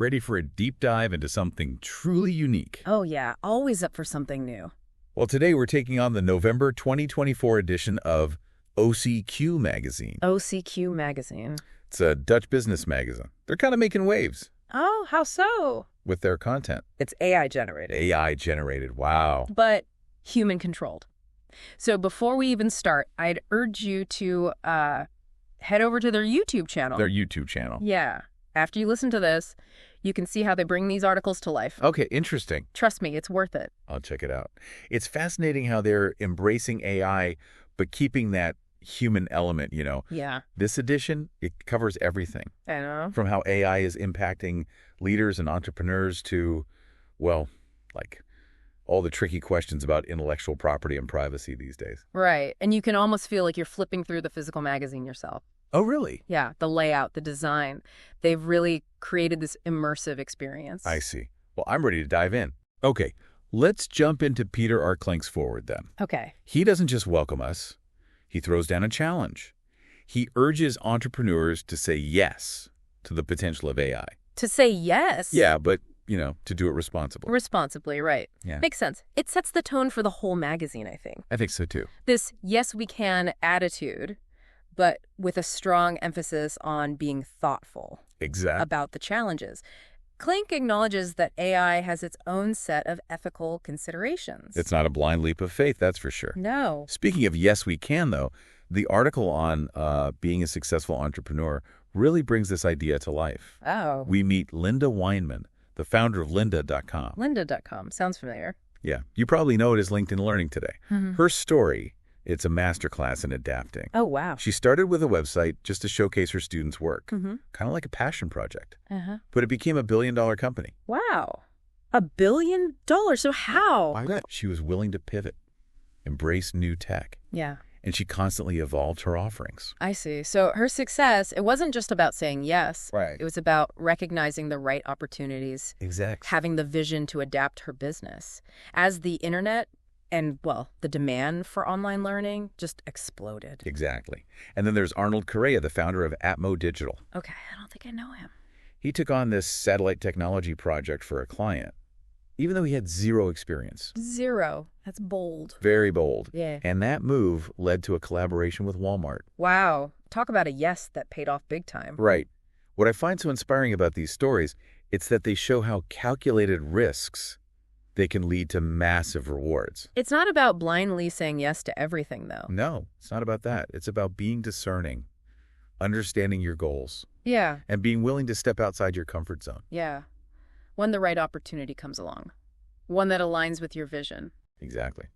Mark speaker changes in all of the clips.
Speaker 1: ready for a deep dive into something truly unique.
Speaker 2: Oh yeah, always up for something new.
Speaker 1: Well, today we're taking on the November 2024 edition of OCQ magazine.
Speaker 2: OCQ magazine.
Speaker 1: It's a Dutch business magazine. They're kind of making waves
Speaker 2: Oh, how so?
Speaker 1: with their content.
Speaker 2: It's AI generated.
Speaker 1: AI generated, wow.
Speaker 2: But human controlled. So before we even start, I'd urge you to head over to their YouTube channel.
Speaker 1: Their YouTube channel.
Speaker 2: Yeah. After you listen to this, you can see how they bring these articles to life.
Speaker 1: Okay, interesting.
Speaker 2: Trust me, it's worth it.
Speaker 1: I'll check it out. It's fascinating how they're embracing AI, but keeping that human element, you know.
Speaker 2: Yeah.
Speaker 1: This edition, it covers everything.
Speaker 2: I know.
Speaker 1: From how AI is impacting leaders and entrepreneurs to, well, like all the tricky questions about intellectual property and privacy these days.
Speaker 2: Right. And you can almost feel like you're flipping through the physical magazine yourself.
Speaker 1: Oh, really?
Speaker 2: Yeah. The layout, the design. They've really created this immersive experience.
Speaker 1: I see. Well, I'm ready to dive in. Okay, let's jump into Peter Arklank's forward then.
Speaker 2: Okay.
Speaker 1: He doesn't just welcome us. He throws down a challenge. He urges entrepreneurs to say yes to the potential of AI.
Speaker 2: To say yes.
Speaker 1: Yeah, but, you know, to do it responsibly.
Speaker 2: Responsibly, right.
Speaker 1: Yeah.
Speaker 2: Makes sense. It sets the tone for the whole magazine, I think.
Speaker 1: I think so, too.
Speaker 2: This yes, we can attitude, but with a strong emphasis on being thoughtful
Speaker 1: Exactly.
Speaker 2: about the challenges. Clank acknowledges that AI has its own set of ethical considerations.
Speaker 1: It's not a blind leap of faith, that's for sure.
Speaker 2: No.
Speaker 1: Speaking of yes, we can, though, the article on being a successful entrepreneur really brings this idea to life.
Speaker 2: Oh.
Speaker 1: We meet Linda Weinman, the founder of lynda.com.
Speaker 2: Lynda.com. Sounds familiar.
Speaker 1: Yeah, you probably know it as LinkedIn Learning today.
Speaker 2: Mm-hmm.
Speaker 1: Her story, it's a masterclass in adapting.
Speaker 2: Oh, wow.
Speaker 1: She started with a website just to showcase her students' work,
Speaker 2: Mm-hmm.
Speaker 1: kind of like a passion project.
Speaker 2: Uh-huh.
Speaker 1: But it became a billion-dollar company.
Speaker 2: Wow. $1 billion? So how?
Speaker 1: She was willing to pivot, embrace new tech,
Speaker 2: Yeah.
Speaker 1: and she constantly evolved her offerings.
Speaker 2: I see. So her success, it wasn't just about saying yes.
Speaker 1: Right.
Speaker 2: It was about recognizing the right opportunities,
Speaker 1: Exactly.
Speaker 2: having the vision to adapt her business. As the internet and, well, the demand for online learning just exploded.
Speaker 1: Exactly. And then there's Arnold Correa, the founder of Atmo Digital.
Speaker 2: Okay, I don't think I know him.
Speaker 1: He took on this satellite technology project for a client, even though he had zero experience.
Speaker 2: Zero. That's bold.
Speaker 1: Very bold.
Speaker 2: Yeah.
Speaker 1: And that move led to a collaboration with Walmart.
Speaker 2: Wow. Talk about a yes that paid off big time.
Speaker 1: Right. What I find so inspiring about these stories, it's that they show how calculated risks they can lead to massive rewards.
Speaker 2: It's not about blindly saying yes to everything, though.
Speaker 1: No, it's not about that. It's about being discerning, understanding your goals,
Speaker 2: Yeah.
Speaker 1: and being willing to step outside your comfort zone.
Speaker 2: Yeah. When the right opportunity comes along. One that aligns with your vision.
Speaker 1: Exactly.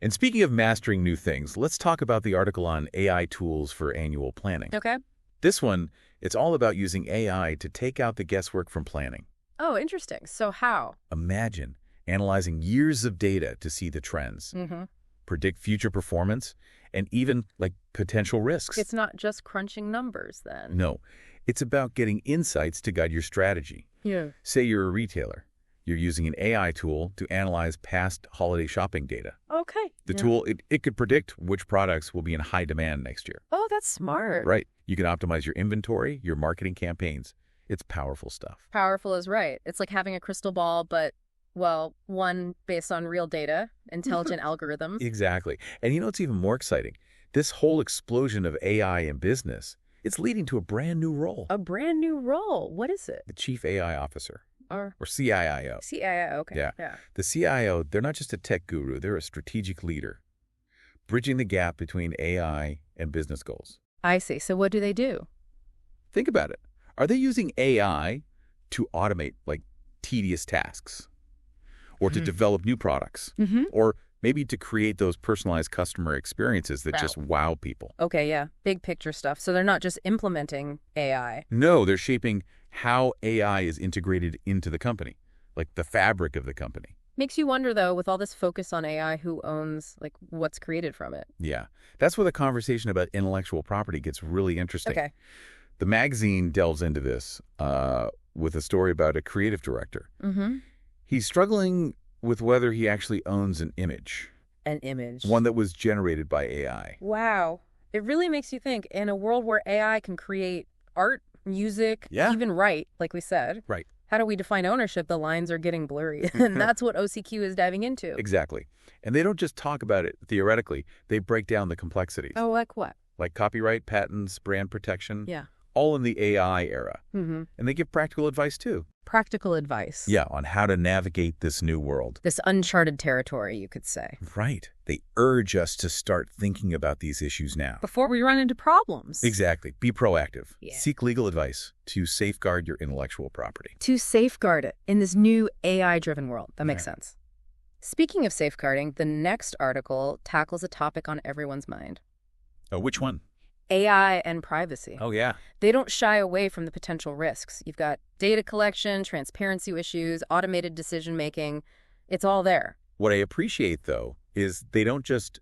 Speaker 1: And speaking of mastering new things, let's talk about the article on AI tools for annual planning.
Speaker 2: Okay.
Speaker 1: This one, it's all about using AI to take out the guesswork from planning.
Speaker 2: Oh, interesting. So how?
Speaker 1: Imagine analyzing years of data to see the trends,
Speaker 2: Mm-hmm.
Speaker 1: predict future performance, and even like potential risks.
Speaker 2: It's not just crunching numbers then.
Speaker 1: No, it's about getting insights to guide your strategy.
Speaker 2: Yeah.
Speaker 1: Say you're a retailer. You're using an AI tool to analyze past holiday shopping data.
Speaker 2: Okay.
Speaker 1: The
Speaker 2: Yeah.
Speaker 1: tool, it could predict which products will be in high demand next year.
Speaker 2: Oh, that's smart.
Speaker 1: Right. You can optimize your inventory, your marketing campaigns. It's powerful stuff.
Speaker 2: Powerful is right. It's like having a crystal ball, but, well, one based on real data, intelligent algorithms.
Speaker 1: Exactly. And you know what's even more exciting? This whole explosion of AI in business, it's leading to a brand new role.
Speaker 2: A brand new role. What is it?
Speaker 1: The Chief AI Officer,
Speaker 2: Or
Speaker 1: or CIO.
Speaker 2: CIO. Okay.
Speaker 1: Yeah. The CIO, they're not just a tech guru, they're a strategic leader, bridging the gap between AI and business goals.
Speaker 2: I see. So what do they do?
Speaker 1: Think about it. Are they using AI to automate, like, tedious tasks? Or to develop new products?
Speaker 2: Mm-hmm.
Speaker 1: Or maybe to create those personalized customer experiences that just wow people?
Speaker 2: Okay, yeah. Big picture stuff. So they're not just implementing AI.
Speaker 1: No, they're shaping how AI is integrated into the company, like the fabric of the company.
Speaker 2: Makes you wonder, though, with all this focus on AI, who owns, like, what's created from it?
Speaker 1: Yeah, that's where the conversation about intellectual property gets really interesting.
Speaker 2: Okay.
Speaker 1: The magazine delves into this with a story about a creative director.
Speaker 2: Mm-hmm.
Speaker 1: He's struggling with whether he actually owns an image,
Speaker 2: An image.
Speaker 1: one that was generated by AI.
Speaker 2: Wow. It really makes you think, in a world where AI can create art, music,
Speaker 1: Yeah.
Speaker 2: even write, like we said.
Speaker 1: Right.
Speaker 2: How do we define ownership? The lines are getting blurry. And that's what OCQ is diving into.
Speaker 1: Exactly. And they don't just talk about it theoretically. They break down the complexities.
Speaker 2: Oh, like what?
Speaker 1: Like copyright, patents, brand protection.
Speaker 2: Yeah.
Speaker 1: All in the AI era. And they give practical advice, too.
Speaker 2: Practical advice.
Speaker 1: Yeah, on how to navigate this new world.
Speaker 2: This uncharted territory, you could say.
Speaker 1: Right. They urge us to start thinking about these issues now.
Speaker 2: Before we run into problems.
Speaker 1: Exactly. Be proactive.
Speaker 2: Yeah.
Speaker 1: Seek legal advice to safeguard your intellectual property.
Speaker 2: To safeguard it in this new AI-driven world. That makes sense. Speaking of safeguarding, the next article tackles a topic on everyone's mind.
Speaker 1: Oh, which one?
Speaker 2: AI and privacy.
Speaker 1: Oh, yeah.
Speaker 2: They don't shy away from the potential risks. You've got data collection, transparency issues, automated decision-making. It's all there.
Speaker 1: What I appreciate, though, is they don't just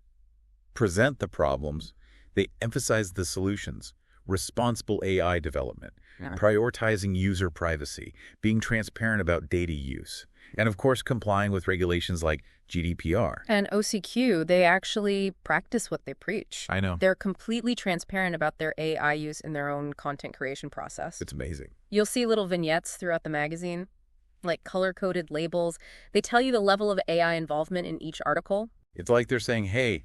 Speaker 1: present the problems. They emphasize the solutions. Responsible AI development, prioritizing user privacy, being transparent about data use, and, of course, complying with regulations like GDPR.
Speaker 2: And OCQ, they actually practice what they preach.
Speaker 1: I know.
Speaker 2: They're completely transparent about their AI use in their own content creation process.
Speaker 1: It's amazing.
Speaker 2: You'll see little vignettes throughout the magazine, like color-coded labels. They tell you the level of AI involvement in each article.
Speaker 1: It's like they're saying, hey,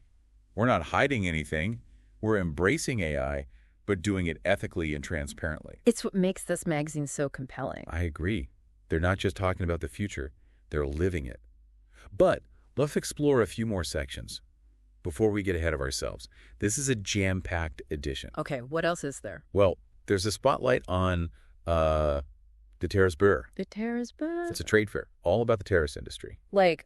Speaker 1: we're not hiding anything. We're embracing AI, but doing it ethically and transparently.
Speaker 2: It's what makes this magazine so compelling.
Speaker 1: I agree. They're not just talking about the future. They're living it. But let's explore a few more sections before we get ahead of ourselves. This is a jam-packed edition.
Speaker 2: Okay, what else is there?
Speaker 1: Well, there's a spotlight on the terrace beer.
Speaker 2: The terrace beer?
Speaker 1: It's a trade fair, all about the terrace industry.
Speaker 2: Like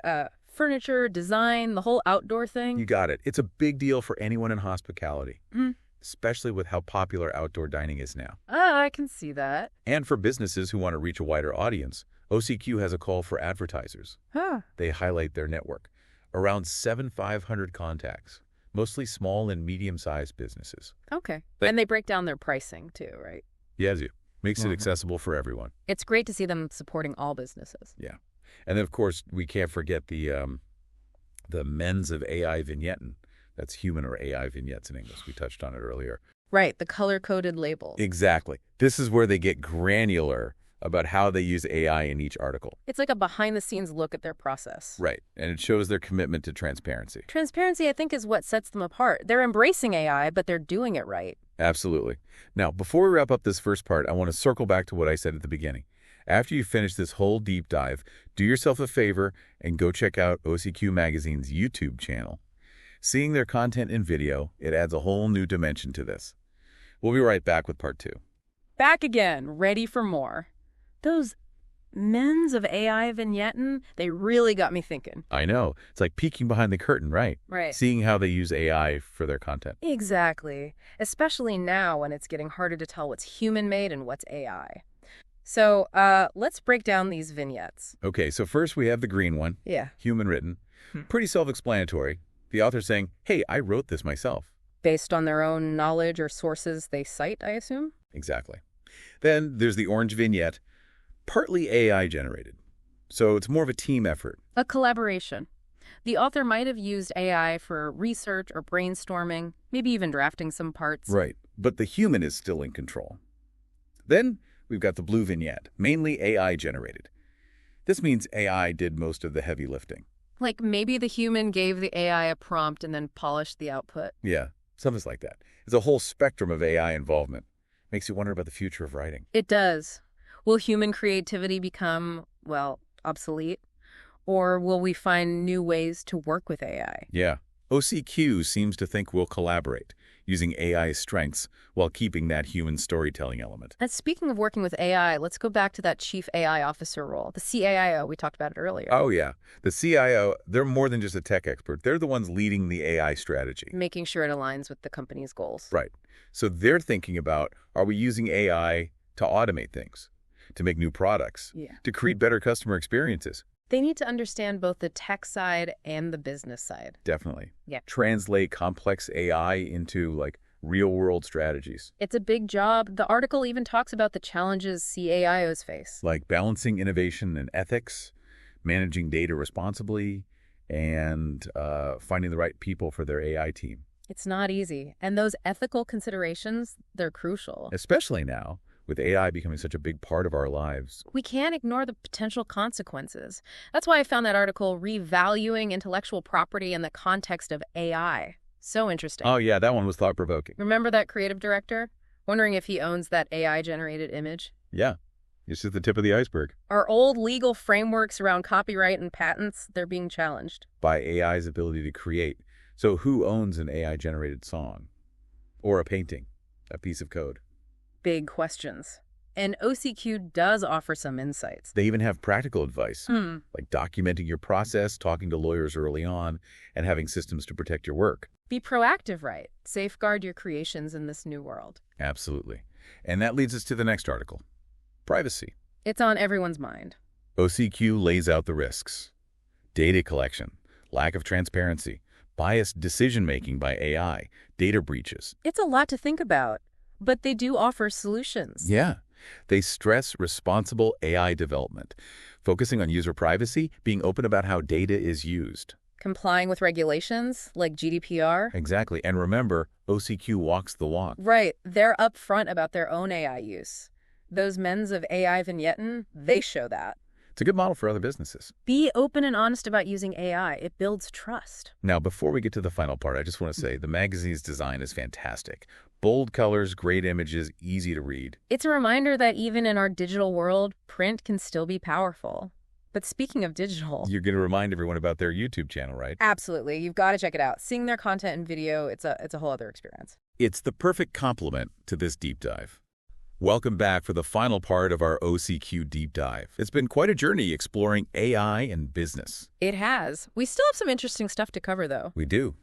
Speaker 2: furniture, design, the whole outdoor thing?
Speaker 1: You got it. It's a big deal for anyone in hospitality, especially with how popular outdoor dining is now.
Speaker 2: I can see that.
Speaker 1: And for businesses who want to reach a wider audience, OCQ has a call for advertisers. They highlight their network. Around 7,500 contacts, mostly small and medium-sized businesses.
Speaker 2: Okay. And they break down their pricing, too, right?
Speaker 1: Yes, makes it accessible for everyone.
Speaker 2: It's great to see them supporting all businesses.
Speaker 1: Yeah. And then, of course, we can't forget the men's of AI vignetting. That's human or AI vignettes in English. We touched on it earlier.
Speaker 2: Right, the color-coded label.
Speaker 1: Exactly. This is where they get granular about how they use AI in each article.
Speaker 2: It's like a behind-the-scenes look at their process.
Speaker 1: Right, and it shows their commitment to transparency.
Speaker 2: Transparency, I think, is what sets them apart. They're embracing AI, but they're doing it right.
Speaker 1: Absolutely. Now, before we wrap up this first part, I want to circle back to what I said at the beginning. After you finish this whole deep dive, do yourself a favor and go check out OCQ Magazine's YouTube channel. Seeing their content in video, it adds a whole new dimension to this. We'll be right back with part 2.
Speaker 2: Back again, ready for more. Those men's of AI vignetting, they really got me thinking.
Speaker 1: I know. It's like peeking behind the curtain, right?
Speaker 2: Right.
Speaker 1: Seeing how they use AI for their content.
Speaker 2: Exactly. Especially now when it's getting harder to tell what's human-made and what's AI. So let's break down these vignettes.
Speaker 1: Okay, so first we have the green one.
Speaker 2: Yeah.
Speaker 1: Human written. Pretty self-explanatory. The author saying, hey, I wrote this myself.
Speaker 2: Based on their own knowledge or sources they cite, I assume?
Speaker 1: Exactly. Then there's the orange vignette, partly AI generated. So it's more of a team effort.
Speaker 2: A collaboration. The author might have used AI for research or brainstorming, maybe even drafting some parts.
Speaker 1: Right, but the human is still in control. Then we've got the blue vignette, mainly AI generated. This means AI did most of the heavy lifting.
Speaker 2: Like maybe the human gave the AI a prompt and then polished the output.
Speaker 1: Yeah, something like that. It's a whole spectrum of AI involvement. Makes you wonder about the future of writing.
Speaker 2: It does. Will human creativity become, well, obsolete? Or will we find new ways to work with AI?
Speaker 1: Yeah. OCQ seems to think we'll collaborate, using AI's strengths while keeping that human storytelling element.
Speaker 2: And speaking of working with AI, let's go back to that chief AI officer role, the CAIO. We talked about it earlier.
Speaker 1: Oh, yeah. The CIO, they're more than just a tech expert. They're the ones leading the AI strategy.
Speaker 2: Making sure it aligns with the company's goals.
Speaker 1: Right. So they're thinking about, are we using AI to automate things, to make new products, to create better customer experiences?
Speaker 2: They need to understand both the tech side and the business side.
Speaker 1: Definitely.
Speaker 2: Yeah.
Speaker 1: Translate complex AI into, like, real-world strategies.
Speaker 2: It's a big job. The article even talks about the challenges CAIOs face.
Speaker 1: Like balancing innovation and ethics, managing data responsibly, and finding the right people for their AI team.
Speaker 2: It's not easy. And those ethical considerations, they're crucial.
Speaker 1: Especially now, with AI becoming such a big part of our lives.
Speaker 2: We can't ignore the potential consequences. That's why I found that article, Revaluing Intellectual Property in the Context of AI. So interesting.
Speaker 1: Oh yeah, that one was thought-provoking.
Speaker 2: Remember that creative director? Wondering if he owns that AI-generated image?
Speaker 1: Yeah, it's just the tip of the iceberg.
Speaker 2: Our old legal frameworks around copyright and patents, they're being challenged.
Speaker 1: By AI's ability to create. So who owns an AI-generated song? Or a painting? A piece of code?
Speaker 2: Big questions. And OCQ does offer some insights.
Speaker 1: They even have practical advice, like documenting your process, talking to lawyers early on, and having systems to protect your work.
Speaker 2: Be proactive, right? Safeguard your creations in this new world.
Speaker 1: Absolutely. And that leads us to the next article. Privacy.
Speaker 2: It's on everyone's mind.
Speaker 1: OCQ lays out the risks. Data collection, lack of transparency, biased decision-making by AI, data breaches.
Speaker 2: It's a lot to think about, but they do offer solutions.
Speaker 1: Yeah. They stress responsible AI development, focusing on user privacy, being open about how data is used.
Speaker 2: Complying with regulations like GDPR.
Speaker 1: Exactly. And remember, OCQ walks the walk.
Speaker 2: Right. They're upfront about their own AI use. Those men's of AI vignetten, they show that.
Speaker 1: It's a good model for other businesses.
Speaker 2: Be open and honest about using AI. It builds trust.
Speaker 1: Now, before we get to the final part, I just want to say the magazine's design is fantastic. Bold colors, great images, easy to read.
Speaker 2: It's a reminder that even in our digital world, print can still be powerful. But speaking of digital...
Speaker 1: You're going to remind everyone about their YouTube channel, right?
Speaker 2: Absolutely. You've got to check it out. Seeing their content in video, it's a whole other experience.
Speaker 1: It's the perfect complement to this deep dive. Welcome back for the final part of our OCQ deep dive. It's been quite a journey exploring AI and business.
Speaker 2: It has. We still have some interesting stuff to cover, though.
Speaker 1: We do.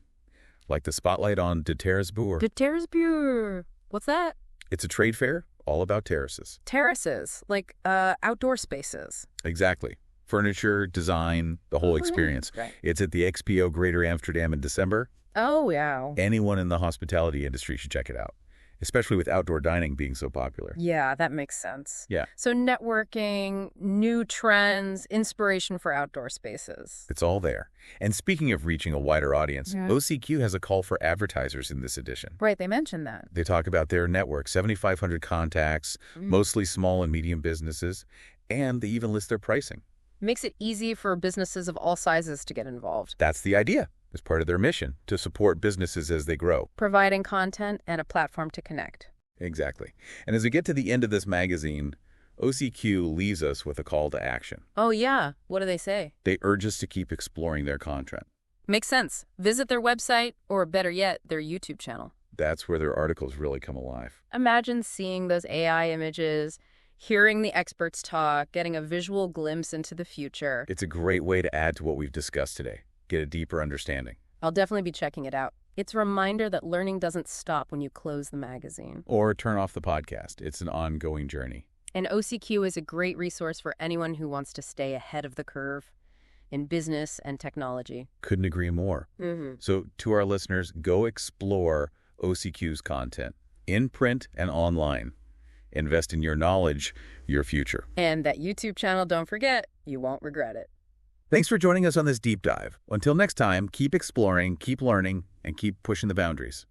Speaker 1: Like the spotlight on de Terrasbourg.
Speaker 2: De Terrasbourg. What's that?
Speaker 1: It's a trade fair all about terraces.
Speaker 2: Terraces, like outdoor spaces.
Speaker 1: Exactly. Furniture, design, the whole experience.
Speaker 2: Right.
Speaker 1: It's at the XPO Greater Amsterdam in December.
Speaker 2: Oh, yeah.
Speaker 1: Anyone in the hospitality industry should check it out, especially with outdoor dining being so popular.
Speaker 2: Yeah, that makes sense.
Speaker 1: Yeah.
Speaker 2: So networking, new trends, inspiration for outdoor spaces.
Speaker 1: It's all there. And speaking of reaching a wider audience, OCQ has a call for advertisers in this edition.
Speaker 2: Right, they mentioned that.
Speaker 1: They talk about their network, 7,500 contacts, mostly small and medium businesses, and they even list their pricing.
Speaker 2: Makes it easy for businesses of all sizes to get involved.
Speaker 1: That's the idea. As part of their mission, to support businesses as they grow.
Speaker 2: Providing content and a platform to connect.
Speaker 1: Exactly. And as we get to the end of this magazine, OCQ leaves us with a call to action.
Speaker 2: Oh, yeah. What do they say?
Speaker 1: They urge us to keep exploring their content.
Speaker 2: Makes sense. Visit their website, or better yet, their YouTube channel.
Speaker 1: That's where their articles really come alive.
Speaker 2: Imagine seeing those AI images, hearing the experts talk, getting a visual glimpse into the future.
Speaker 1: It's a great way to add to what we've discussed today. Get a deeper understanding.
Speaker 2: I'll definitely be checking it out. It's a reminder that learning doesn't stop when you close the magazine.
Speaker 1: Or turn off the podcast. It's an ongoing journey.
Speaker 2: And OCQ is a great resource for anyone who wants to stay ahead of the curve in business and technology.
Speaker 1: Couldn't agree more. So to our listeners, go explore OCQ's content in print and online. Invest in your knowledge, your future.
Speaker 2: And that YouTube channel, don't forget, you won't regret it.
Speaker 1: Thanks for joining us on this deep dive. Until next time, keep exploring, keep learning, and keep pushing the boundaries.